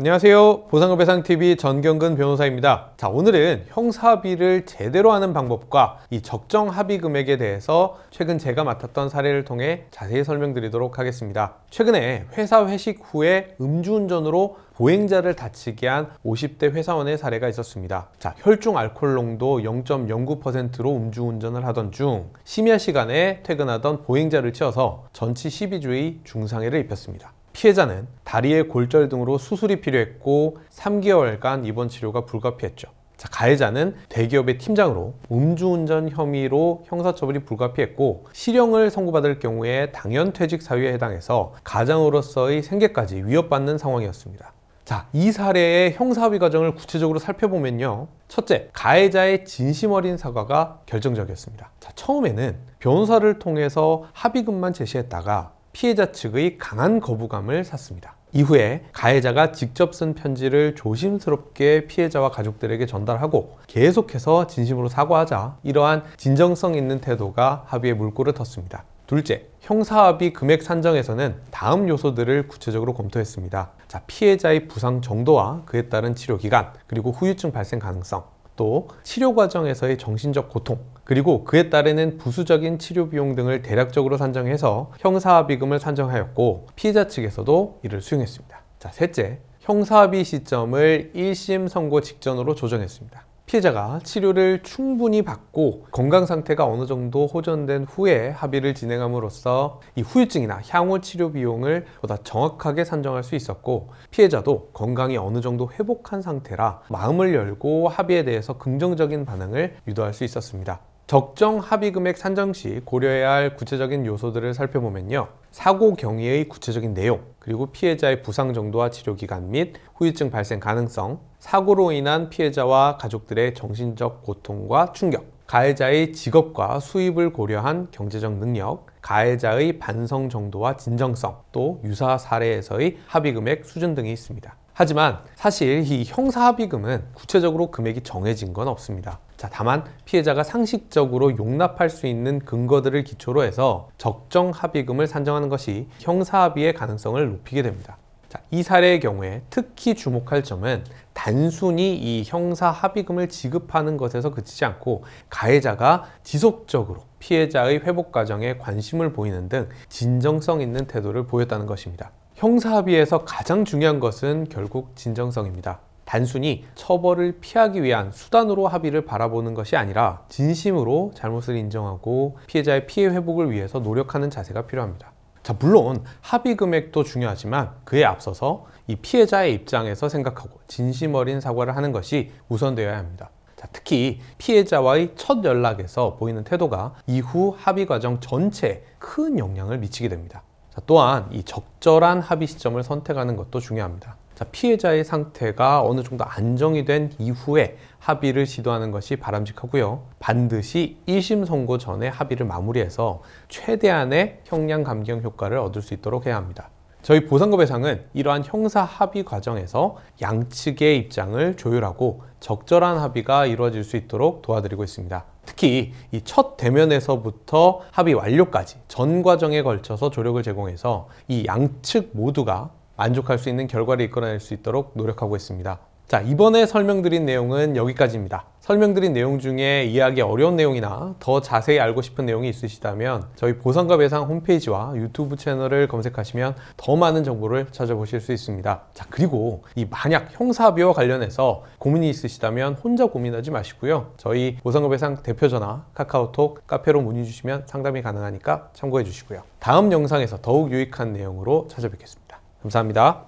안녕하세요. 보상금배상TV 전경근 변호사입니다. 자, 오늘은 형사합의를 제대로 하는 방법과 이 적정 합의 금액에 대해서 최근 제가 맡았던 사례를 통해 자세히 설명드리도록 하겠습니다. 최근에 회사 회식 후에 음주운전으로 보행자를 다치게 한 50대 회사원의 사례가 있었습니다. 자, 혈중 알코올 농도 0.09%로 음주운전을 하던 중 심야 시간에 퇴근하던 보행자를 치어서 전치 12주의 중상해를 입혔습니다. 피해자는 다리의 골절 등으로 수술이 필요했고 3개월간 입원 치료가 불가피했죠. 자, 가해자는 대기업의 팀장으로 음주운전 혐의로 형사처벌이 불가피했고 실형을 선고받을 경우에 당연퇴직 사유에 해당해서 가장으로서의 생계까지 위협받는 상황이었습니다. 자, 이 사례의 형사합의 과정을 구체적으로 살펴보면요. 첫째, 가해자의 진심 어린 사과가 결정적이었습니다. 자, 처음에는 변호사를 통해서 합의금만 제시했다가 피해자 측의 강한 거부감을 샀습니다. 이후에 가해자가 직접 쓴 편지를 조심스럽게 피해자와 가족들에게 전달하고 계속해서 진심으로 사과하자 이러한 진정성 있는 태도가 합의의 물꼬를 텄습니다. 둘째, 형사합의 금액 산정에서는 다음 요소들을 구체적으로 검토했습니다. 자, 피해자의 부상 정도와 그에 따른 치료 기간, 그리고 후유증 발생 가능성, 또 치료 과정에서의 정신적 고통, 그리고 그에 따르는 부수적인 치료 비용 등을 대략적으로 산정해서 형사합의금을 산정하였고 피해자 측에서도 이를 수용했습니다. 자, 셋째, 형사합의 시점을 1심 선고 직전으로 조정했습니다. 피해자가 치료를 충분히 받고 건강 상태가 어느 정도 호전된 후에 합의를 진행함으로써 이 후유증이나 향후 치료 비용을 보다 정확하게 산정할 수 있었고 피해자도 건강이 어느 정도 회복한 상태라 마음을 열고 합의에 대해서 긍정적인 반응을 유도할 수 있었습니다. 적정 합의 금액 산정 시 고려해야 할 구체적인 요소들을 살펴보면요. 사고 경위의 구체적인 내용, 그리고 피해자의 부상 정도와 치료 기간 및 후유증 발생 가능성, 사고로 인한 피해자와 가족들의 정신적 고통과 충격, 가해자의 직업과 수입을 고려한 경제적 능력, 가해자의 반성 정도와 진정성, 또 유사 사례에서의 합의 금액 수준 등이 있습니다. 하지만 사실 이 형사합의금은 구체적으로 금액이 정해진 건 없습니다. 자, 다만 피해자가 상식적으로 용납할 수 있는 근거들을 기초로 해서 적정 합의금을 산정하는 것이 형사합의의 가능성을 높이게 됩니다. 자, 이 사례의 경우에 특히 주목할 점은 단순히 이 형사합의금을 지급하는 것에서 그치지 않고 가해자가 지속적으로 피해자의 회복 과정에 관심을 보이는 등 진정성 있는 태도를 보였다는 것입니다. 형사합의에서 가장 중요한 것은 결국 진정성입니다. 단순히 처벌을 피하기 위한 수단으로 합의를 바라보는 것이 아니라 진심으로 잘못을 인정하고 피해자의 피해 회복을 위해서 노력하는 자세가 필요합니다. 자, 물론 합의 금액도 중요하지만 그에 앞서서 이 피해자의 입장에서 생각하고 진심 어린 사과를 하는 것이 우선되어야 합니다. 자, 특히 피해자와의 첫 연락에서 보이는 태도가 이후 합의 과정 전체에 큰 영향을 미치게 됩니다. 자, 또한 이 적절한 합의 시점을 선택하는 것도 중요합니다. 자, 피해자의 상태가 어느 정도 안정이 된 이후에 합의를 시도하는 것이 바람직하고요. 반드시 1심 선고 전에 합의를 마무리해서 최대한의 형량 감경 효과를 얻을 수 있도록 해야 합니다. 저희 보상금배상은 이러한 형사 합의 과정에서 양측의 입장을 조율하고 적절한 합의가 이루어질 수 있도록 도와드리고 있습니다. 특히 이 첫 대면에서부터 합의 완료까지 전 과정에 걸쳐서 조력을 제공해서 이 양측 모두가 만족할 수 있는 결과를 이끌어낼 수 있도록 노력하고 있습니다. 자, 이번에 설명드린 내용은 여기까지입니다. 설명드린 내용 중에 이해하기 어려운 내용이나 더 자세히 알고 싶은 내용이 있으시다면 저희 보상금배상 홈페이지와 유튜브 채널을 검색하시면 더 많은 정보를 찾아보실 수 있습니다. 자, 그리고 이 만약 형사합의와 관련해서 고민이 있으시다면 혼자 고민하지 마시고요. 저희 보상금배상 대표전화, 카카오톡, 카페로 문의 주시면 상담이 가능하니까 참고해 주시고요. 다음 영상에서 더욱 유익한 내용으로 찾아뵙겠습니다. 감사합니다.